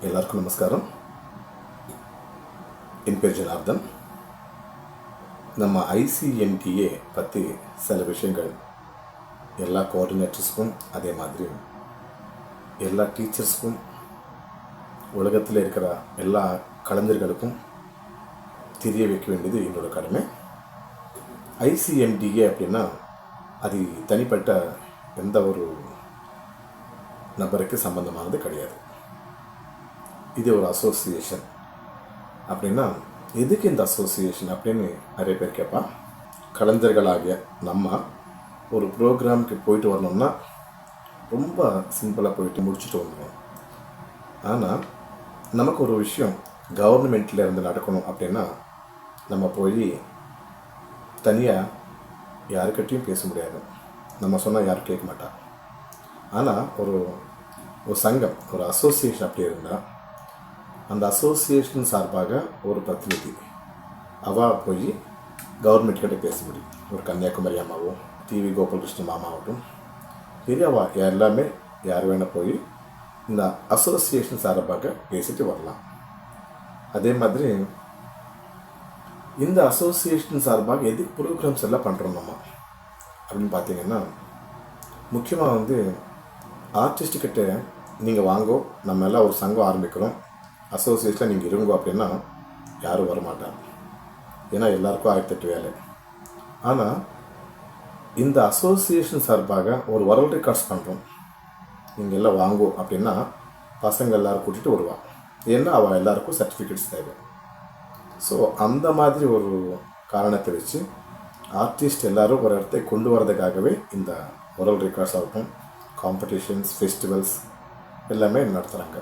எல்லாருக்கும் நமஸ்காரம். என் பேர் ஜனார்தன். நம்ம ஐசிஎம்டிஏ பற்றி சில விஷயங்கள் எல்லா கோஆர்டினேட்டர்ஸ்க்கும், அதே மாதிரி எல்லா டீச்சர்ஸ்க்கும், உலகத்தில் இருக்கிற எல்லா கலைஞர்களுக்கும் தெரிய வைக்க வேண்டியது என்னோட கடமை. ஐசிஎம்டிஏ அப்படின்னா அது தனிப்பட்ட எந்த ஒரு நபருக்கு சம்பந்தமானது கிடையாது. இது ஒரு அசோசியேஷன். அப்படின்னா எதுக்கு இந்த அசோசியேஷன் அப்படின்னு நிறைய பேர் கேட்பான். கலைஞர்களாகிய நம்ம ஒரு ப்ரோக்ராமுக்கு போயிட்டு வரணும்னா ரொம்ப சிம்பிளாக போயிட்டு முடிச்சுட்டு வந்துடுவோம். ஆனால் நமக்கு ஒரு விஷயம் கவர்மெண்ட்டில் இருந்து நடக்கணும் அப்படின்னா நம்ம போய் தனியாக யாருக்கிட்டையும் பேச முடியாது. நம்ம சொன்னால் யாரும் கேட்க மாட்டா. ஆனால் ஒரு சங்கம், ஒரு அசோசியேஷன் அப்படி இருந்தால் அந்த அசோசியேஷன் சார்பாக ஒரு பிரதிநிதி அவள் போய் கவர்மெண்ட் கிட்ட பேச முடியும். ஒரு கன்னியாகுமரி அம்மாவோ, டிவி கோபாலகிருஷ்ணன் மாமாவட்டும், பெரியவா எல்லாமே யார் வேணால் போய் இந்த அசோசியேஷன் சார்பாக பேசிட்டு வரலாம். அதே மாதிரி இந்த அசோசியேஷன் சார்பாக எதுக்கு ப்ரோக்ராம்ஸ் எல்லாம் பண்ணுறோம் நம்ம அப்படின்னு பார்த்தீங்கன்னா, முக்கியமாக ஆர்டிஸ்ட்டுக்கிட்ட நீங்கள் வாங்கோ, நம்ம எல்லாம் ஒரு சங்கம் ஆரம்பிக்கிறோம், அசோசியேஷனில் நீங்கள் இருங்கோ அப்படின்னா யாரும் வரமாட்டாங்க. ஏன்னா எல்லாருக்கும் 1008 வேலை. ஆனால் இந்த அசோசியேஷன் சார்பாக ஒரு வேர்ல்ட் ரெக்கார்ட்ஸ் பண்ணுறோம், நீங்கள் எல்லாம் வாங்கோ அப்படின்னா பசங்க எல்லோரும் கூட்டிகிட்டு வருவாங்க. ஏன்னா அவள் எல்லாருக்கும் சர்டிஃபிகேட்ஸ் தேவை. ஸோ அந்த மாதிரி ஒரு காரணத்தை வச்சு ஆர்டிஸ்ட் எல்லோரும் ஒரு இடத்தை கொண்டு வரதுக்காகவே இந்த வேர்ல்ட் ரெக்கார்ட்ஸ் ஆகட்டும், காம்படிஷன்ஸ், ஃபெஸ்டிவல்ஸ் எல்லாமே நடத்துகிறாங்க.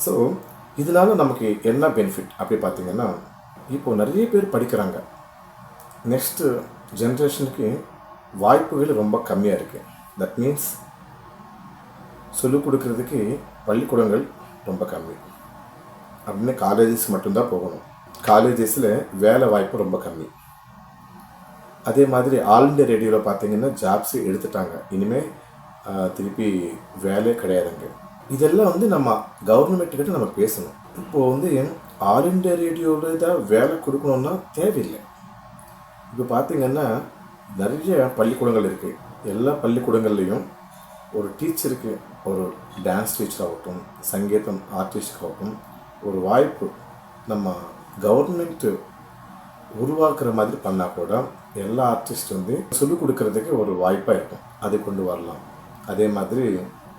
ஸோ இதனால் நமக்கு என்ன பெனிஃபிட் அப்படி பார்த்திங்கன்னா, இப்போது நிறைய பேர் படிக்கிறாங்க. நெக்ஸ்ட்டு ஜென்ரேஷனுக்கு வாய்ப்புகள் ரொம்ப கம்மியாக இருக்குது. தட் மீன்ஸ் சொல்லிக் கொடுக்கறதுக்கு பள்ளிக்கூடங்கள் ரொம்ப கம்மி. அப்படின்னு காலேஜஸ் மட்டும்தான் போகணும். காலேஜஸில் வேலை வாய்ப்பு ரொம்ப கம்மி. அதே மாதிரி ஆல் இண்டியா ரேடியோவில் பார்த்திங்கன்னா ஜாப்ஸு எடுத்துட்டாங்க. இனிமேல் திருப்பி வேலையே கிடையாதுங்க. இதெல்லாம் நம்ம கவர்மெண்ட்டுக்கிட்ட நம்ம பேசணும். இப்போது ஆல் இண்டியா ரேடியோவில் தான் வேலை கொடுக்கணுன்னா தேவையில்லை. இப்போ பார்த்திங்கன்னா நிறைய பள்ளிக்கூடங்கள் இருக்குது. எல்லா பள்ளிக்கூடங்கள்லேயும் ஒரு டீச்சருக்கு, ஒரு டான்ஸ் டீச்சர் ஆகட்டும், சங்கீதம் ஆர்டிஸ்டாகட்டும், ஒரு வாய்ப்பு நம்ம கவர்மெண்ட்டு உருவாக்குற மாதிரி பண்ணால் கூட எல்லா ஆர்டிஸ்ட் சொல்லிக் கொடுக்கறதுக்கு ஒரு வாய்ப்பாக இருக்கும். அதை கொண்டு வரலாம். அதே மாதிரி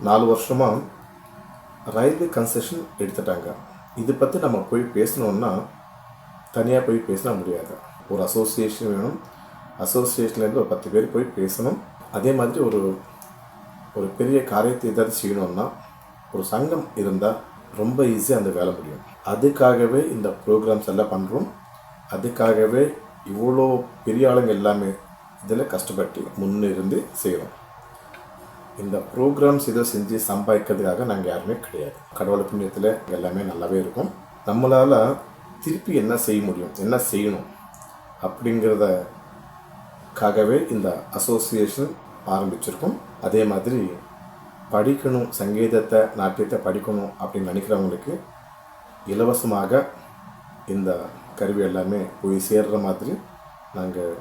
4 வருஷமாக ரயில்வே கன்செஷன் எடுத்துட்டாங்க. இதை பற்றி நம்ம போய் பேசணுன்னா தனியாக போய் பேசினா முடியாது. ஒரு அசோசியேஷன் வேணும். அசோசியேஷன்லேருந்து ஒரு 10 பேர் போய் பேசணும். அதே மாதிரி ஒரு பெரிய காரியத்தை ஏதாவது செய்யணும்னா ஒரு சங்கம் இருந்தால் ரொம்ப ஈஸியாக அந்த வேலை முடியும். அதுக்காகவே இந்த ப்ரோக்ராம்ஸ் எல்லாம் பண்ணுறோம். அதுக்காகவே இவ்வளோ பெரிய ஆளுங்க எல்லாமே இதில் கஷ்டப்பட்டு முன்னிருந்து செய்கிறோம். இந்த ப்ரோக்ராம்ஸ் இதை செஞ்சு சம்பாதிக்கிறதுக்காக நாங்கள் யாருமே கிடையாது. கடவுள் புண்ணியத்தில் எல்லாமே நல்லாவே இருக்கும். நம்மளால் திருப்பி என்ன செய்ய முடியும், என்ன செய்யணும் அப்படிங்கிறதுக்காகவே இந்த அசோசியேஷன் ஆரம்பிச்சிருக்கோம். அதே மாதிரி படிக்கணும், சங்கீதத்தை, நாட்டியத்தை படிக்கணும் அப்படின்னு நினைக்கிறவங்களுக்கு இலவசமாக இந்த கருவி எல்லாமே போய் சேர்கிற மாதிரி நாங்கள்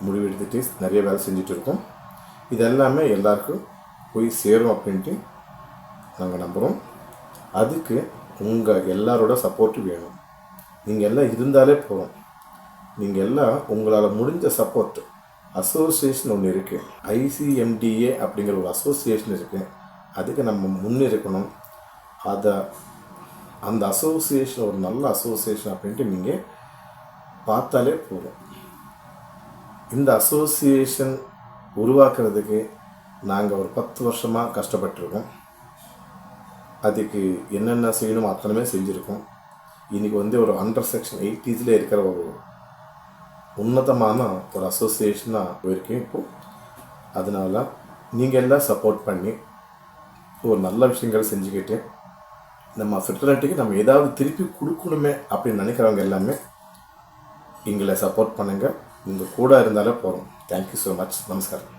முடிவெடுத்துட்டு நிறைய வேலை செஞ்சுட்டு இருக்கோம். இதெல்லாமே எல்லாருக்கும் போய் சேரும் அப்படின்ட்டு நாங்கள் நம்புகிறோம். அதுக்கு உங்கள் எல்லாரோட சப்போர்ட்டு வேணும். நீங்கள் எல்லாம் இருந்தாலே போதும். நீங்கள் எல்லாம் உங்களால் முடிஞ்ச சப்போர்ட். அசோசியேஷன் ஒன்று இருக்குது, ஐசிஎம்டிஏ அப்படிங்கிற ஒரு அசோசியேஷன் இருக்குது. அதுக்கு நம்ம முன்னிருக்கணும். அந்த அசோசியேஷன் ஒரு நல்ல அசோசியேஷன் அப்படின்ட்டு நீங்கள் பார்த்தாலே போதும். இந்த அசோசியேஷன் உருவாக்குறதுக்கு நாங்கள் ஒரு 10 வருஷமாக கஷ்டப்பட்டுருக்கோம். அதுக்கு என்னென்ன செய்யணுமோ அத்தனையுமே செஞ்சுருக்கோம். இன்றைக்கி ஒரு அண்டர் செக்ஷன் 80s இருக்கிற ஒரு உன்னதமான ஒரு அசோசியேஷனாக போயிருக்கேன் இப்போது. அதனால் நீங்கள் எல்லாம் சப்போர்ட் பண்ணி ஒரு நல்ல விஷயங்கள் செஞ்சுக்கிட்டு நம்ம ஃபிட்டர்னிட்டிக்கு நம்ம ஏதாவது திருப்பி கொடுக்கணுமே அப்படின்னு நினைக்கிறவங்க எல்லாமே எங்களை சப்போர்ட் பண்ணுங்கள். நீங்கள் கூட இருந்தாலே போகிறோம். Thank you so much. நமஸ்காரம்.